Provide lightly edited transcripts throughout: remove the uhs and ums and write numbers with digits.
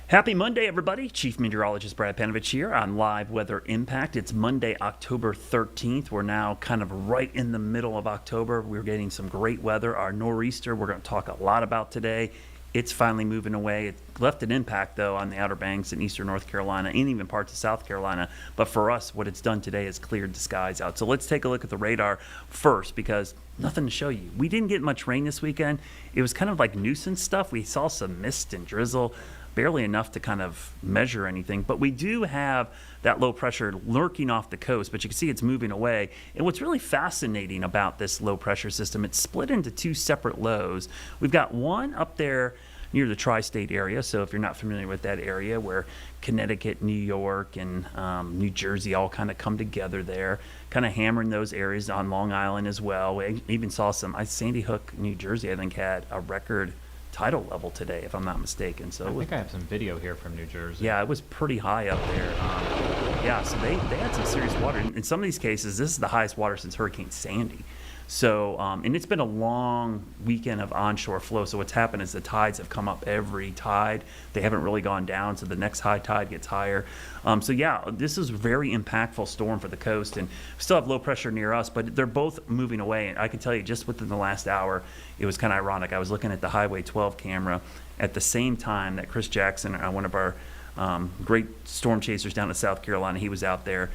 Happy Monday, everybody. Chief Meteorologist Brad Panovich here on Live Weather Impact. It's Monday, October 13th. We're now kind of right in the middle of October. We're getting some great weather. Our nor'easter, we're going to talk a lot about today. It's finally moving away. It left an impact, though, on the Outer Banks in eastern North Carolina and even parts of South Carolina. But for us, what it's done today is cleared the skies out. So let's take a look at the radar first, because nothing to show you. We didn't get much rain this weekend. It was kind of like nuisance stuff. We saw some mist and drizzle, barely enough to kind of measure anything, but we do have that low pressure lurking off the coast, but you can see it's moving away. And what's really fascinating about this low pressure system, it's split into two separate lows. We've got one up there near the tri-state area, so if you're not familiar with that area where Connecticut, New York, and New Jersey all kind of come together there, kind of hammering those areas on Long Island as well. We even saw Sandy Hook, New Jersey, I think had a record tidal level today, if I'm not mistaken. So I think I have some video here from New Jersey. Yeah, it was pretty high up there. Yeah, so they had some serious water. In some of these cases, this is the highest water since Hurricane Sandy. So, and it's been a long weekend of onshore flow. So what's happened is the tides have come up every tide. They haven't really gone down, so the next high tide gets higher. So yeah, this is a very impactful storm for the coast, and we still have low pressure near us, but they're both moving away. And I can tell you, just within the last hour, it was kind of ironic. I was looking at the Highway 12 camera at the same time that Chris Jackson, one of our great storm chasers down in South Carolina, he was out there.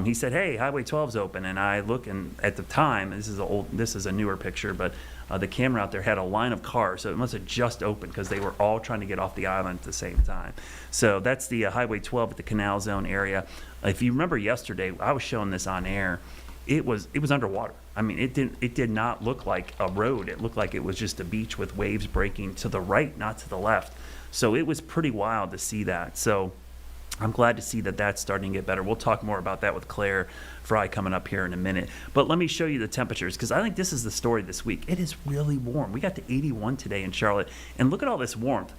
He said, "Hey, Highway 12's open," and I look, and at the time, this is a newer picture, but the camera out there had a line of cars, so it must have just opened because they were all trying to get off the island at the same time. So that's the Highway 12 at the Canal Zone area. If you remember yesterday, I was showing this on air. It was underwater. I mean, it did not look like a road. It looked like it was just a beach with waves breaking to the right, not to the left. So it was pretty wild to see that. So I'm glad to see that that's starting to get better. We'll talk more about that with Claire Fry coming up here in a minute. But let me show you the temperatures, because I think this is the story this week. It is really warm. We got to 81 today in Charlotte. And look at all this warmth.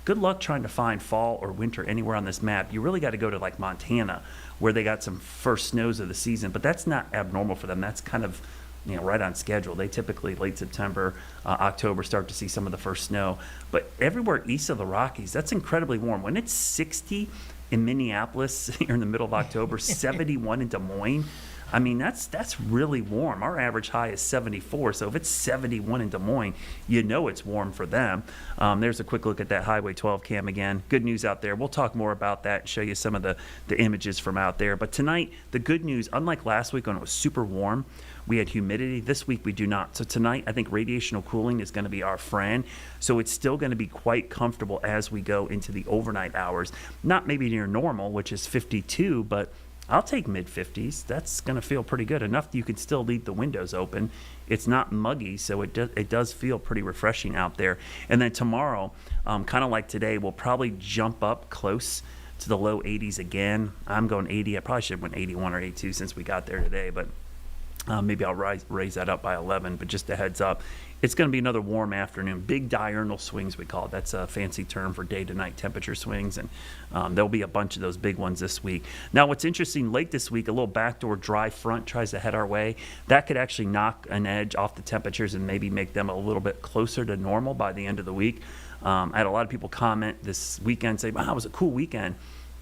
Good luck trying to find fall or winter anywhere on this map. You really got to go to like Montana, where they got some first snows of the season. But that's not abnormal for them. That's kind of right on schedule. They typically late September, October start to see some of the first snow. But everywhere east of the Rockies, that's incredibly warm. When it's 60 in Minneapolis here in the middle of October, 71 in Des Moines, I mean, that's really warm. Our average high is 74, so if it's 71 in Des Moines, you know it's warm for them. There's a quick look at that Highway 12 cam again. Good news out there. We'll talk more about that and show you some of the images from out there. But tonight, the good news, unlike last week when it was super warm, we had humidity. This week we do not. So tonight, I think radiational cooling is going to be our friend. So it's still going to be quite comfortable as we go into the overnight hours. Not maybe near normal, which is 52, but I'll take mid-50s. That's going to feel pretty good. Enough that you can still leave the windows open. It's not muggy, so it does feel pretty refreshing out there. And then tomorrow, kind of like today, we'll probably jump up close to the low 80s again. I'm going 80. I probably should have went 81 or 82 since we got there today, but maybe I'll raise that up by 11, but just a heads up. It's going to be another warm afternoon. Big diurnal swings, we call it. That's a fancy term for day-to-night temperature swings, and there'll be a bunch of those big ones this week. Now, what's interesting, late this week, a little backdoor dry front tries to head our way. That could actually knock an edge off the temperatures and maybe make them a little bit closer to normal by the end of the week. I had a lot of people comment this weekend, say, wow, it was a cool weekend.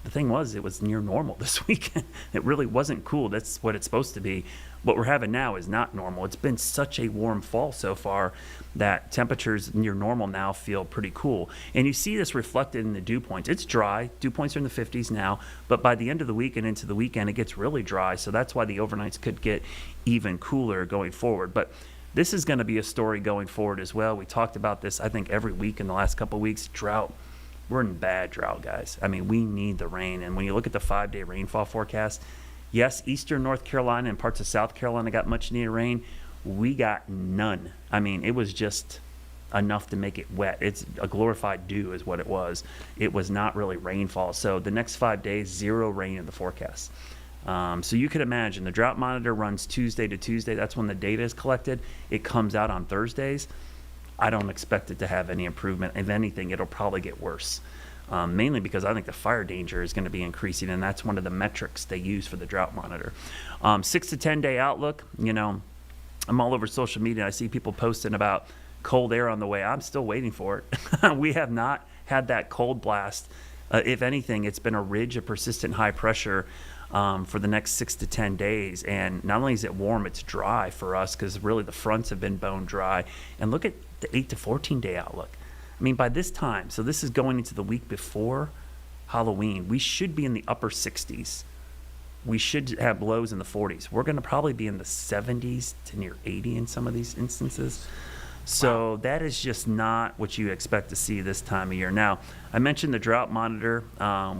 The thing was, it was near normal this weekend. It really wasn't cool. That's what it's supposed to be. What we're having now is not normal. It's been such a warm fall so far that temperatures near normal now feel pretty cool. And you see this reflected in the dew points. It's dry. Dew points are in the 50s now, but by the end of the week and into the weekend, it gets really dry. So that's why the overnights could get even cooler going forward. But this is going to be a story going forward as well. We talked about this, I think, every week in the last couple of weeks. Drought. We're in bad drought, guys. I mean, we need the rain. And when you look at the 5-day rainfall forecast, yes, eastern North Carolina and parts of South Carolina got much needed rain. We got none. I mean, it was just enough to make it wet. It's a glorified dew is what it was. It was not really rainfall. So the next 5 days, zero rain in the forecast. So you could imagine the drought monitor runs Tuesday to Tuesday. That's when the data is collected. It comes out on Thursdays. I don't expect it to have any improvement. If anything, it'll probably get worse. Mainly because I think the fire danger is going to be increasing, and that's one of the metrics they use for the drought monitor. 6 to 10 day outlook, I'm all over social media. I see people posting about cold air on the way. I'm still waiting for it. We have not had that cold blast. If anything, it's been a ridge of persistent high pressure for the next 6 to 10 days. And not only is it warm, it's dry for us because really the fronts have been bone dry. And look at the 8 to 14 day outlook. I mean, by this time, so this is going into the week before Halloween, we should be in the upper 60s. We should have lows in the 40s. We're going to probably be in the 70s to near 80 in some of these instances. So that is just not what you expect to see this time of year. Now, I mentioned the drought monitor.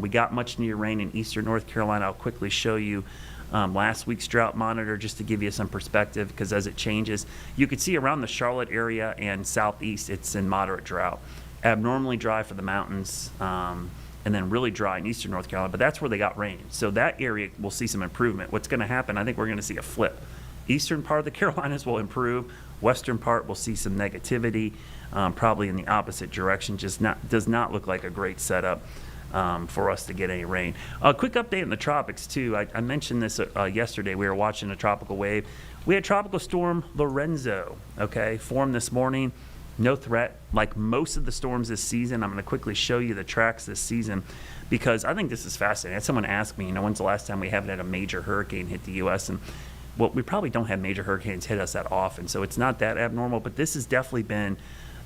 We got much near rain in eastern North Carolina. I'll quickly show you last week's drought monitor just to give you some perspective, because as it changes, you can see around the Charlotte area and southeast, it's in moderate drought. Abnormally dry for the mountains, and then really dry in eastern North Carolina, but that's where they got rain. So that area will see some improvement. What's going to happen, I think we're going to see a flip. Eastern part of the Carolinas will improve. Western part will see some negativity, probably in the opposite direction. Does not look like a great setup for us to get any rain. A quick update in the tropics too. I mentioned this yesterday. We were watching a tropical wave. We had Tropical Storm Lorenzo, formed this morning. No threat. Like most of the storms this season, I'm going to quickly show you the tracks this season because I think this is fascinating. I had someone ask me, when's the last time we haven't had a major hurricane hit the U.S.? And well, we probably don't have major hurricanes hit us that often, so it's not that abnormal, but this has definitely been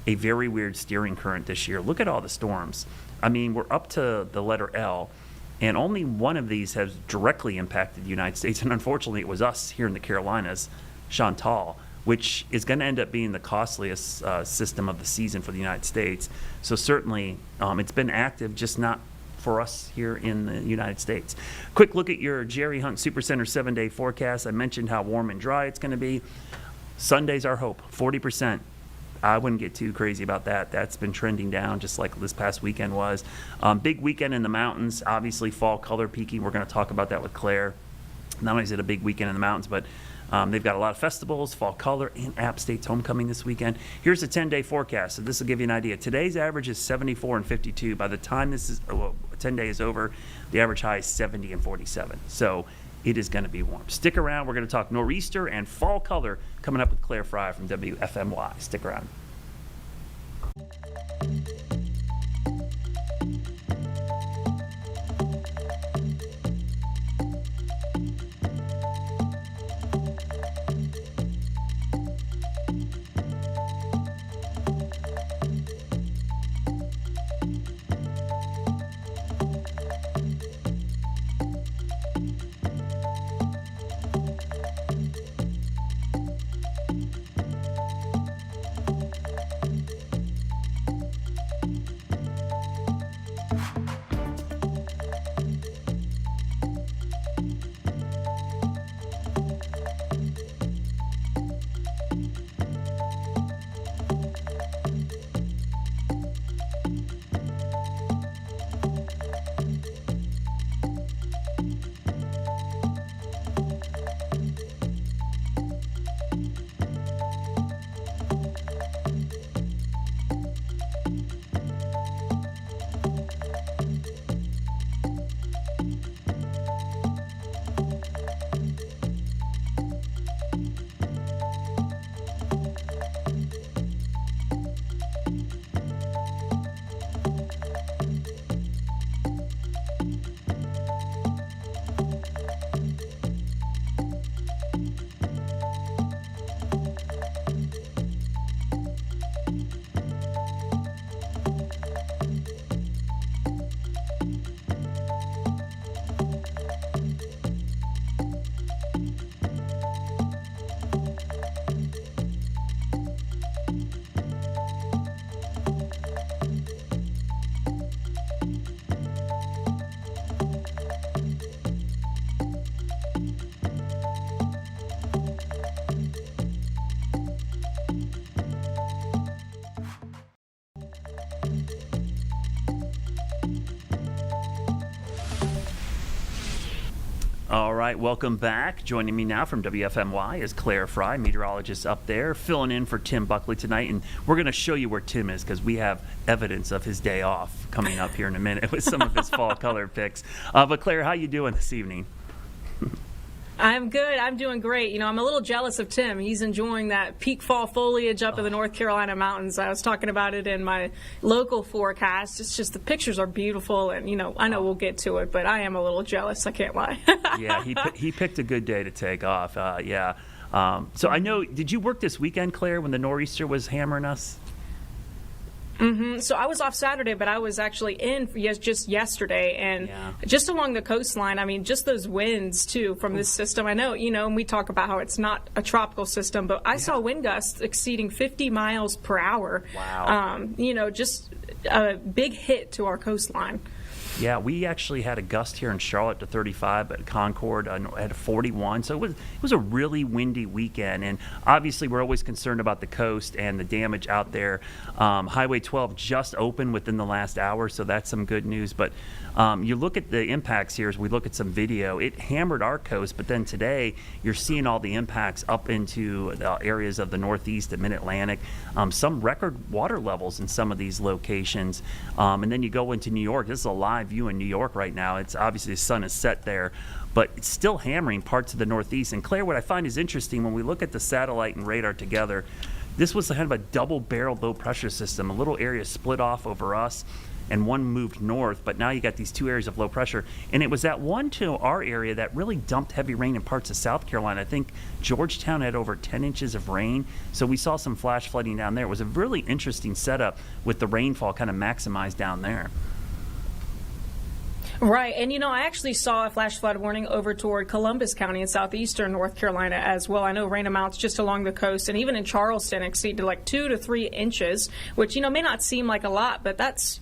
a very weird steering current this year. Look at all the storms. I mean, we're up to the letter L, and only one of these has directly impacted the United States, and unfortunately it was us here in the Carolinas, Chantal, which is going to end up being the costliest system of the season for the United States. So certainly it's been active, just not for us here in the United States. Quick look at your Jerry Hunt Supercenter 7-day forecast. I mentioned how warm and dry it's going to be. Sunday's our hope, 40%. I wouldn't get too crazy about that. That's been trending down just like this past weekend was. Big weekend in the mountains, obviously fall color peaking. We're going to talk about that with Claire. Not only is it a big weekend in the mountains, but they've got a lot of festivals, fall color, and App State's homecoming this weekend. Here's the 10-day forecast. So this will give you an idea. Today's average is 74 and 52. By the time 10 day is over, the average high is 70 and 47. So it is going to be warm. Stick around. We're going to talk nor'easter and fall color coming up with Claire Fry from WFMY. Stick around. All right, welcome back. Joining me now from WFMY is Claire Fry, meteorologist up there, filling in for Tim Buckley tonight. And we're going to show you where Tim is because we have evidence of his day off coming up here in a minute with some of his fall color picks. But Claire, how you doing this evening? I'm good. I'm doing great. I'm a little jealous of Tim. He's enjoying that peak fall foliage up in the North Carolina mountains. I was talking about it in my local forecast. It's just the pictures are beautiful, and I know we'll get to it, but I am a little jealous. I can't lie. Yeah, he picked a good day to take off. Yeah. So I know. Did you work this weekend, Claire, when the nor'easter was hammering us? So I was off Saturday, but I was actually in just yesterday, and just along the coastline. I mean, just those winds too from this system. I know, and we talk about how it's not a tropical system, but I saw wind gusts exceeding 50 miles per hour. Wow. Just a big hit to our coastline. Yeah, we actually had a gust here in Charlotte to 35, but Concord had 41. So it was a really windy weekend. And obviously, we're always concerned about the coast and the damage out there. Highway 12 just opened within the last hour, so that's some good news. But you look at the impacts here as we look at some video. It hammered our coast, but then today you're seeing all the impacts up into the areas of the Northeast and Mid-Atlantic. Some record water levels in some of these locations. And then you go into New York. This is a live view in New York right now. It's obviously the sun is set there, but it's still hammering parts of the Northeast. And Claire, what I find is interesting when we look at the satellite and radar together, this was kind of a double-barreled low-pressure system. A little area split off over us, and one moved north, but now you got these two areas of low pressure. And it was that one to our area that really dumped heavy rain in parts of South Carolina. I think Georgetown had over 10 inches of rain, so we saw some flash flooding down there. It was a really interesting setup with the rainfall kind of maximized down there. Right, and I actually saw a flash flood warning over toward Columbus County in southeastern North Carolina as well. I know rain amounts just along the coast and even in Charleston exceeded like 2 to 3 inches, which may not seem like a lot, but that's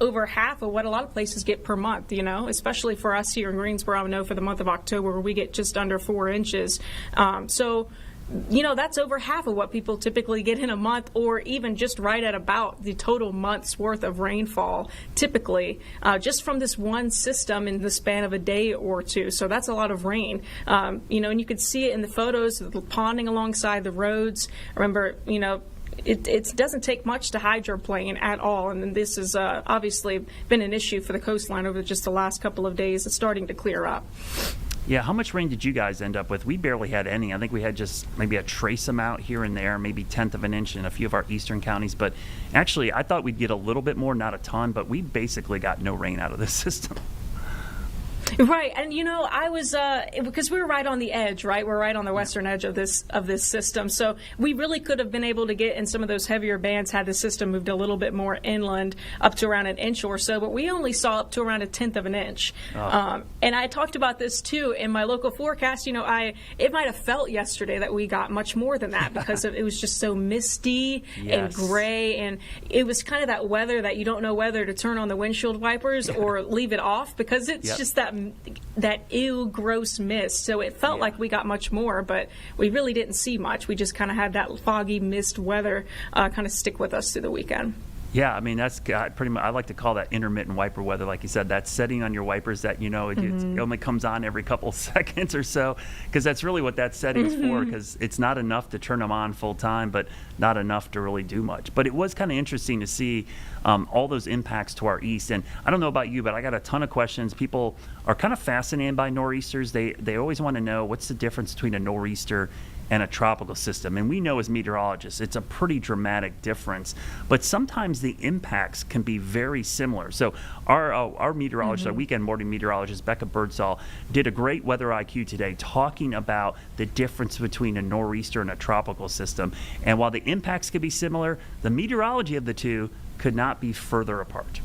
over half of what a lot of places get per month. Especially for us here in Greensboro. I know for the month of October we get just under 4 inches. That's over half of what people typically get in a month, or even just right at about the total month's worth of rainfall, typically, just from this one system in the span of a day or two. So that's a lot of rain. And you could see it in the photos, the ponding alongside the roads. Remember, it doesn't take much to hydroplane at all, and this has obviously been an issue for the coastline over just the last couple of days. It's starting to clear up. Yeah, how much rain did you guys end up with? We barely had any. I think we had just maybe a trace amount here and there, maybe 1/10 of an inch in a few of our eastern counties. But actually, I thought we'd get a little bit more, not a ton, but we basically got no rain out of this system. Right, and I was because we were right on the edge, right? We're right on the western edge of this system, so we really could have been able to get in some of those heavier bands had the system moved a little bit more inland, up to around an inch or so. But we only saw up to around 1/10 of an inch, and I talked about this too in my local forecast. It might have felt yesterday that we got much more than that because it was just so misty and gray, and it was kind of that weather that you don't know whether to turn on the windshield wipers or leave it off because it's just that ew, gross mist. So it felt like we got much more, but we really didn't see much. We just kind of had that foggy mist weather kind of stick with us through the weekend. Yeah, I mean, that's pretty much, I like to call that intermittent wiper weather. Like you said, that setting on your wipers that, it only comes on every couple seconds or so, because that's really what that setting's for, because it's not enough to turn them on full time, but not enough to really do much. But it was kind of interesting to see all those impacts to our east. And I don't know about you, but I got a ton of questions. People are kind of fascinated by nor'easters. They always want to know what's the difference between a nor'easter and a tropical system. And we know as meteorologists, it's a pretty dramatic difference. But sometimes the impacts can be very similar. So our meteorologist, our weekend morning meteorologist, Becca Birdsall, did a great Weather IQ today talking about the difference between a nor'easter and a tropical system. And while the impacts could be similar, the meteorology of the two could not be further apart.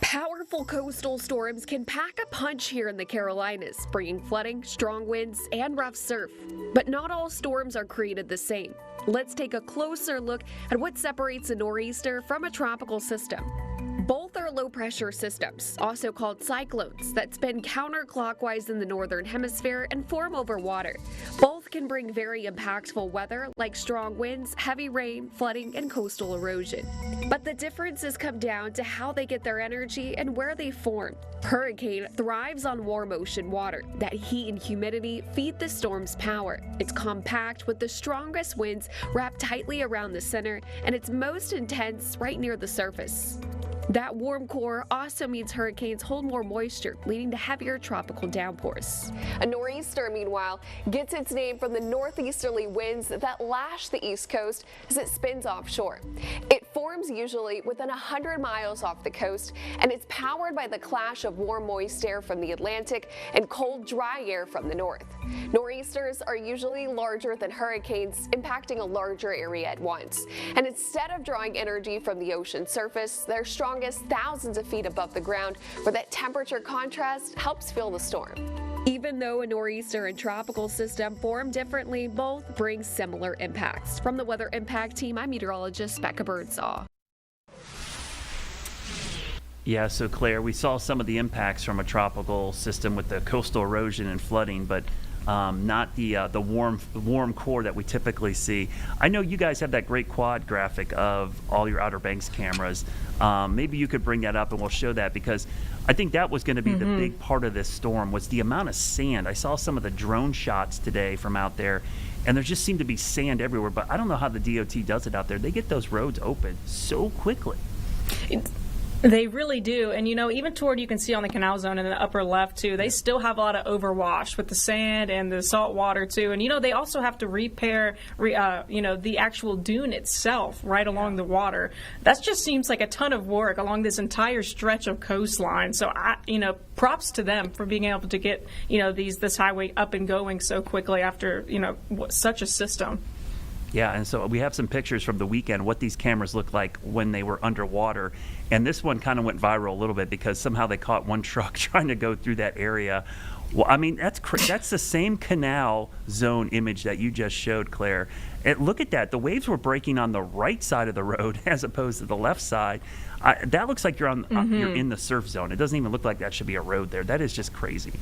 Powerful coastal storms can pack a punch here in the Carolinas, bringing flooding, strong winds, and rough surf. But not all storms are created the same. Let's take a closer look at what separates a nor'easter from a tropical system. Both are low pressure systems, also called cyclones, that spin counterclockwise in the northern hemisphere and form over water. Both can bring very impactful weather like strong winds, heavy rain, flooding, and coastal erosion. But the differences come down to how they get their energy and where they form. Hurricane thrives on warm ocean water. That heat and humidity feed the storm's power. It's compact with the strongest winds wrapped tightly around the center, and it's most intense right near the surface. That warm core also means hurricanes hold more moisture, leading to heavier tropical downpours. A nor'easter, meanwhile, gets its name from the northeasterly winds that lash the east coast as it spins offshore. It forms usually within 100 miles off the coast, and it's powered by the clash of warm, moist air from the Atlantic and cold, dry air from the north. Nor'easters are usually larger than hurricanes, impacting a larger area at once. And instead of drawing energy from the ocean surface, they're strongest thousands of feet above the ground, where that temperature contrast helps fuel the storm. Even though a nor'easter and tropical system form differently, both bring similar impacts. From the Weather Impact Team, I'm meteorologist Becca Birdsall. Yeah, so Claire, we saw some of the impacts from a tropical system with the coastal erosion and flooding, but not the warm core that we typically see. I know you guys have that great quad graphic of all your Outer Banks cameras. Maybe you could bring that up and we'll show that, because I think that was going to be the big part of this storm, was the amount of sand. I saw some of the drone shots today from out there, and there just seemed to be sand everywhere, but I don't know how the DOT does it out there. They get those roads open so quickly. They really do. And, you know, even toward, you can see on the canal zone in the upper left, too, they still have a lot of overwash with the sand and the salt water, too. And, you know, they also have to repair, the actual dune itself right along the water. That just seems like a ton of work along this entire stretch of coastline. So, props to them for being able to get, this highway up and going so quickly after, such a system. Yeah, and so we have some pictures from the weekend, what these cameras looked like when they were underwater. And this one kind of went viral a little bit because somehow they caught one truck trying to go through that area. Well, I mean, that's the same canal zone image that you just showed, Claire. And look at that. The waves were breaking on the right side of the road as opposed to the left side. That looks like you're you're in the surf zone. It doesn't even look like that should be a road there. That is just crazy.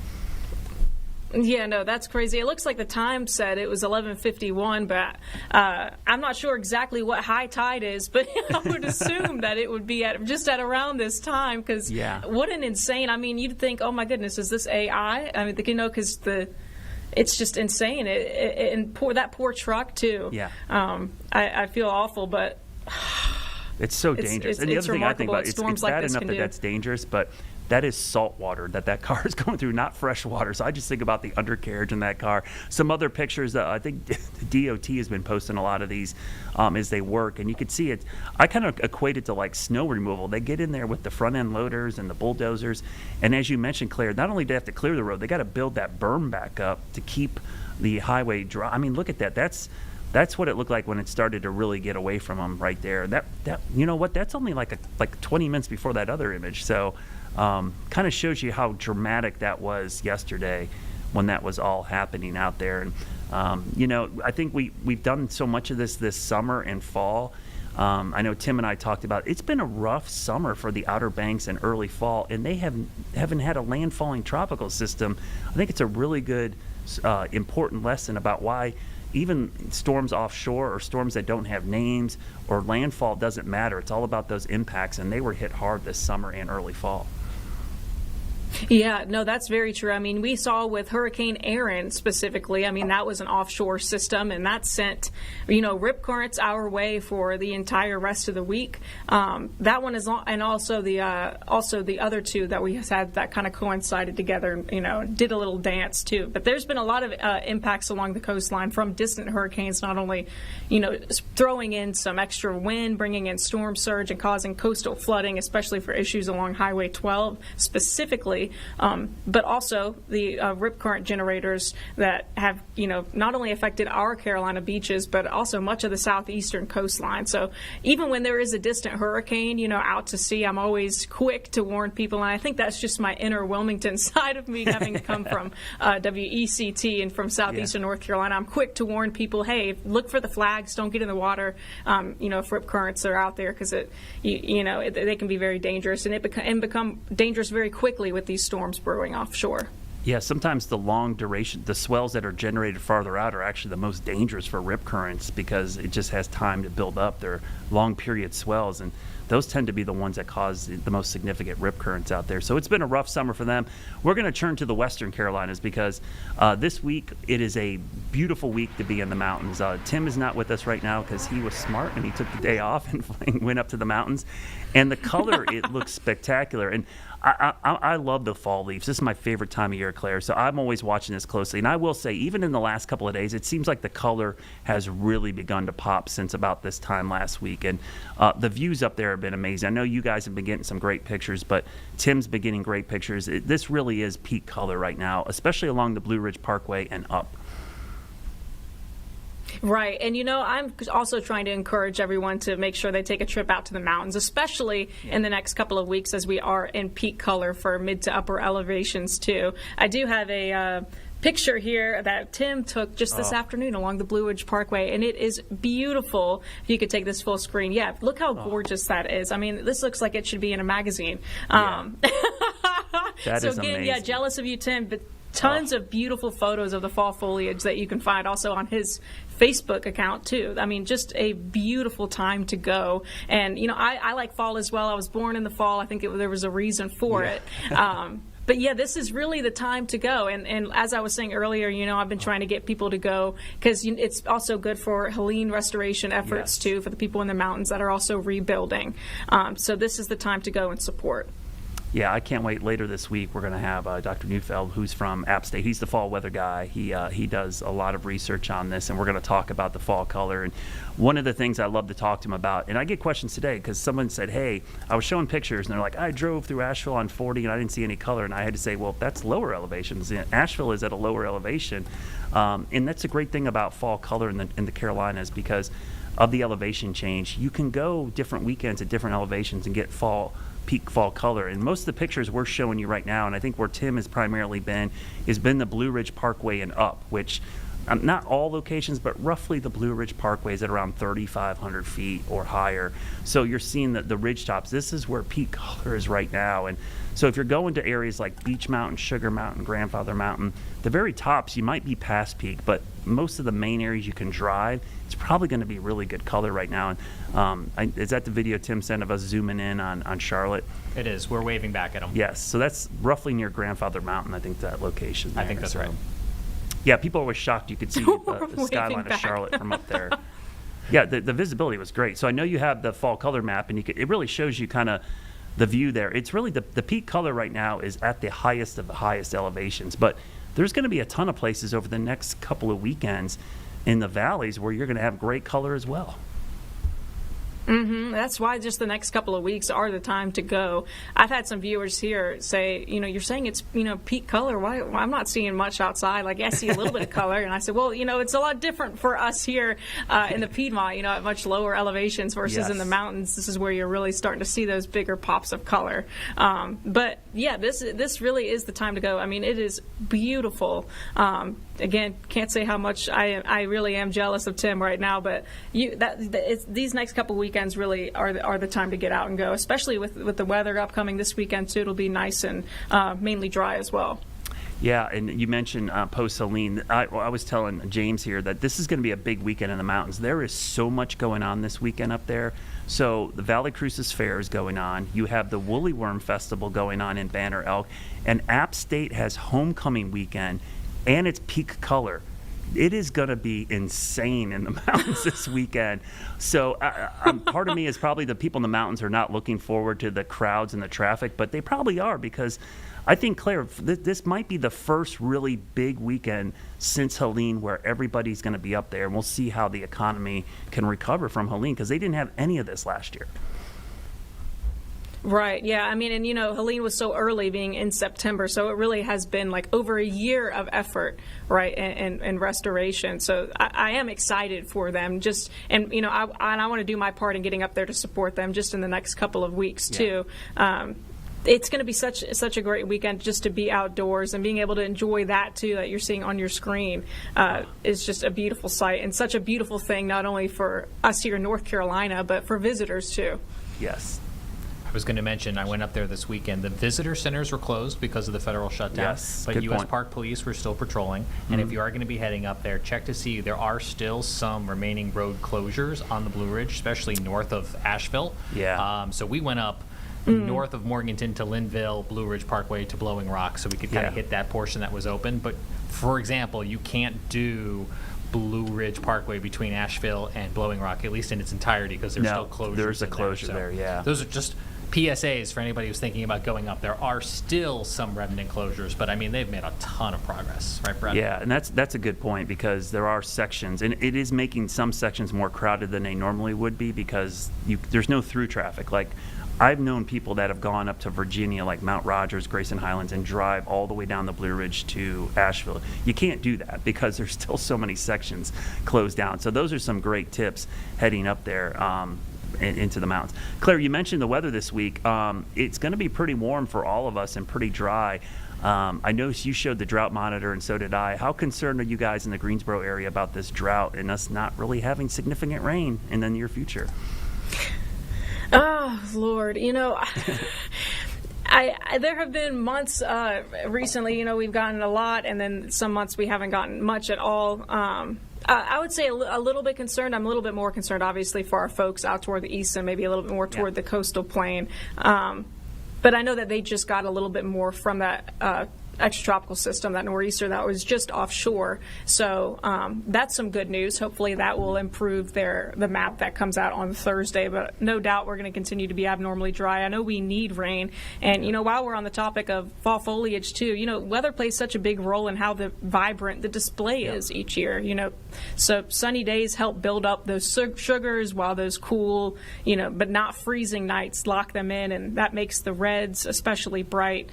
Yeah, no, that's crazy. It looks like the time said it was 11:51, but I'm not sure exactly what high tide is, but I would assume that it would be at around this time, because what an insane, you'd think, oh my goodness, is this AI? Because it's just insane. And that poor truck, too. Yeah. I feel awful, but it's so dangerous. And the other thing I think about, it's bad enough that that's dangerous, but that is salt water that car is going through, not fresh water. So I just think about the undercarriage in that car. Some other pictures that I think the DOT has been posting a lot of these as they work, and you can see it. I kind of equate it to like snow removal. They get in there with the front end loaders and the bulldozers, and as you mentioned, Claire, not only do they have to clear the road, they got to build that berm back up to keep the highway dry. I mean, look at that. That's what it looked like when it started to really get away from them right there. That you know what? That's only like 20 minutes before that other image. So. Kind of shows you how dramatic that was yesterday when that was all happening out there. And, I think we've done so much of this summer and fall. I know Tim and I talked about it's been a rough summer for the Outer Banks and early fall, and they haven't had a landfalling tropical system. I think it's a really good, important lesson about why even storms offshore or storms that don't have names or landfall doesn't matter. It's all about those impacts, and they were hit hard this summer and early fall. Yeah, no, that's very true. We saw with Hurricane Erin specifically, that was an offshore system, and that sent, rip currents our way for the entire rest of the week. That one is, and also the other two that we had that kind of coincided together, did a little dance too. But there's been a lot of impacts along the coastline from distant hurricanes, not only, throwing in some extra wind, bringing in storm surge and causing coastal flooding, especially for issues along Highway 12 specifically. quickly. But also the rip current generators that have, not only affected our Carolina beaches, but also much of the southeastern coastline. So even when there is a distant hurricane, out to sea, I'm always quick to warn people. And I think that's just my inner Wilmington side of me, having come from WECT and from southeastern North Carolina. I'm quick to warn people, hey, look for the flags, don't get in the water, if rip currents are out there, because they can be very dangerous, and become dangerous very quickly with these storms brewing offshore. Yeah, sometimes the long duration, the swells that are generated farther out are actually the most dangerous for rip currents because it just has time to build up. They're long period swells, and those tend to be the ones that cause the most significant rip currents out there. So it's been a rough summer for them. We're going to turn to the Western Carolinas because this week it is a beautiful week to be in the mountains. Tim is not with us right now because he was smart and he took the day off and went up to the mountains. And the color, it looks spectacular. And I love the fall leaves. This is my favorite time of year, Claire. So I'm always watching this closely. And I will say, even in the last couple of days, it seems like the color has really begun to pop since about this time last week. And the views up there have been amazing. I know you guys have been getting some great pictures, but Tim's been getting great pictures. This really is peak color right now, especially along the Blue Ridge Parkway and up. Right. And, I'm also trying to encourage everyone to make sure they take a trip out to the mountains, especially in the next couple of weeks as we are in peak color for mid to upper elevations, too. I do have a picture here that Tim took just this afternoon along the Blue Ridge Parkway, and it is beautiful. If you could take this full screen. Yeah, look how gorgeous that is. I mean, this looks like it should be in a magazine. That so is again, amazing. jealous of you, Tim, but tons of beautiful photos of the fall foliage that you can find also on his Facebook account too. I mean, just a beautiful time to go. And I like fall as well. I was born in the fall. I think there was a reason for it. But yeah, this is really the time to go. And as I was saying earlier, I've been trying to get people to go because it's also good for Helene restoration efforts too, for the people in the mountains that are also rebuilding. So this is the time to go and support. Yeah, I can't wait. Later this week, we're going to have Dr. Neufeld, who's from App State. He's the fall weather guy. He does a lot of research on this, and we're going to talk about the fall color. And one of the things I love to talk to him about, and I get questions today because someone said, hey, I was showing pictures, and they're like, I drove through Asheville on 40, and I didn't see any color. And I had to say, well, that's lower elevations. Asheville is at a lower elevation. And that's a great thing about fall color in the Carolinas because of the elevation change. You can go different weekends at different elevations and get peak fall color. And most of the pictures we're showing you right now, and I think where Tim has primarily been, has been the Blue Ridge Parkway and up, which not all locations, but roughly the Blue Ridge Parkway is at around 3,500 feet or higher. So you're seeing the ridge tops. This is where peak color is right now. And so if you're going to areas like Beech Mountain, Sugar Mountain, Grandfather Mountain, the very tops, you might be past peak, but most of the main areas you can drive, it's probably going to be really good color right now. And is that the video Tim sent of us zooming in on Charlotte? It is. We're waving back at them. Yes. So that's roughly near Grandfather Mountain, I think, that location there. I think that's right. Yeah, people are always shocked you could see the skyline of Charlotte from up there. Yeah, the visibility was great. So I know you have the fall color map, and it really shows you kind of the view there. It's really the peak color right now is at the highest of the highest elevations, but there's going to be a ton of places over the next couple of weekends in the valleys where you're going to have great color as well. That's why just the next couple of weeks are the time to go. I've had some viewers here say, you're saying it's, peak color. Why I'm not seeing much outside. Like, I see a little bit of color. And I said, well, it's a lot different for us here in the Piedmont, at much lower elevations versus in the mountains. This is where you're really starting to see those bigger pops of color. But yeah, this really is the time to go. I mean, it is beautiful. Again, can't say how much I really am jealous of Tim right now, but these next couple weekends really are the time to get out and go, especially with the weather upcoming this weekend too. It'll be nice and mainly dry as well. Yeah, and you mentioned post Helene. I was telling James here that this is going to be a big weekend in the mountains. There is so much going on this weekend up there. So the Valley Cruces Fair is going on. You have the Woolly Worm Festival going on in Banner Elk. And App State has Homecoming Weekend, and it's peak color. It is going to be insane in the mountains this weekend. So part of me is probably the people in the mountains are not looking forward to the crowds and the traffic, but they probably are because I think, Claire, this might be the first really big weekend since Helene where everybody's going to be up there, and we'll see how the economy can recover from Helene because they didn't have any of this last year. Right. Yeah. I mean, and Helene was so early, being in September, so it really has been like over a year of effort, right, and restoration. So I am excited for them. I want to do my part in getting up there to support them just in the next couple of weeks too. It's going to be such a great weekend just to be outdoors and being able to enjoy that too, that you're seeing on your screen is just a beautiful sight and such a beautiful thing, not only for us here in North Carolina, but for visitors too. Yes. I was going to mention, I went up there this weekend. The visitor centers were closed because of the federal shutdown, Yes, but good U.S. point. Park Police were still patrolling. And if you are going to be heading up there, check to see there are still some remaining road closures on the Blue Ridge, especially north of Asheville. Yeah. So we went up north of Morganton to Linville, Blue Ridge Parkway to Blowing Rock, so we could kind of hit that portion that was open. But, for example, you can't do Blue Ridge Parkway between Asheville and Blowing Rock, at least in its entirety, because there's No, still closures. there's a in closure So there, yeah. Those are just PSAs for anybody who's thinking about going up. There are still some remnant closures, but I mean, they've made a ton of progress, right, Brett? Yeah, and that's a good point, because there are sections, and it is making some sections more crowded than they normally would be, because there's no through traffic. Like, I've known people that have gone up to Virginia, like Mount Rogers, Grayson Highlands, and drive all the way down the Blue Ridge to Asheville. You can't do that because there's still so many sections closed down. So those are some great tips heading up there into the mountains. Claire, you mentioned the weather this week. It's going to be pretty warm for all of us and pretty dry. I noticed you showed the drought monitor, and so did I. How concerned are you guys in the Greensboro area about this drought and us not really having significant rain in the near future? Oh, Lord. There have been months recently, we've gotten a lot, and then some months we haven't gotten much at all. I would say a little bit concerned. I'm a little bit more concerned, obviously, for our folks out toward the east and maybe a little bit more toward the coastal plain. But I know that they just got a little bit more from that extratropical system, that nor'easter that was just offshore. So that's some good news. Hopefully that will improve the map that comes out on Thursday. But no doubt we're going to continue to be abnormally dry. I know we need rain. And, while we're on the topic of fall foliage, too, weather plays such a big role in how vibrant the display is each year. So sunny days help build up those sugars, while those cool, but not freezing nights lock them in. And that makes the reds especially bright.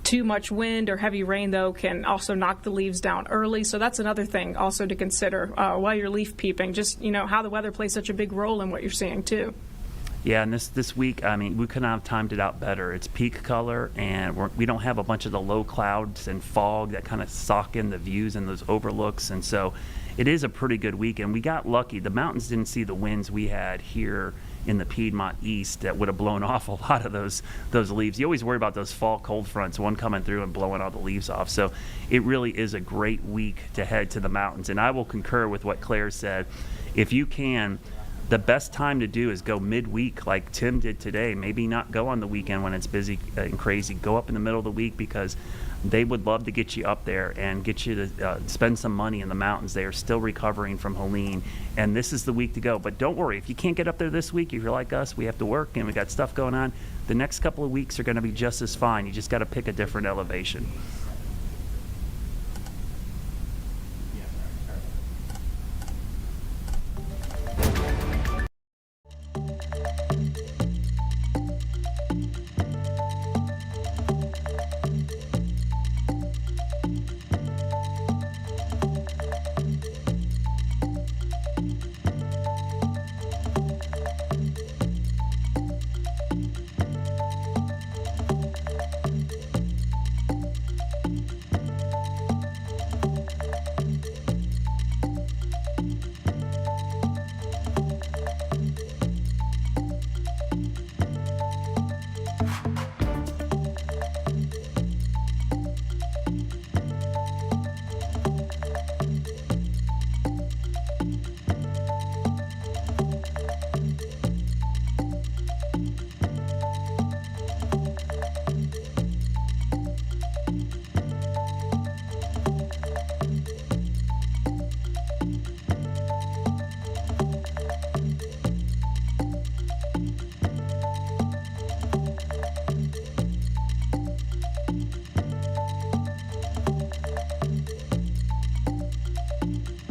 Too much wind or heavy rain, though, can also knock the leaves down early. So that's another thing also to consider while you're leaf peeping, just, how the weather plays such a big role in what you're seeing, too. Yeah, and this week, I mean, we couldn't have timed it out better. It's peak color, and we don't have a bunch of the low clouds and fog that kind of sock in the views and those overlooks. And so it is a pretty good week, and we got lucky. The mountains didn't see the winds we had here in the Piedmont East that would have blown off a lot of those leaves. You always worry about those fall cold fronts, one coming through and blowing all the leaves off. So it really is a great week to head to the mountains. And I will concur with what Claire said. If you can, the best time to do is go midweek like Tim did today. Maybe not go on the weekend when it's busy and crazy. Go up in the middle of the week, because they would love to get you up there and get you to spend some money in the mountains. They are still recovering from Helene, and this is the week to go. But don't worry, if you can't get up there this week, if you're like us, we have to work and we got stuff going on, the next couple of weeks are going to be just as fine. You just got to pick a different elevation.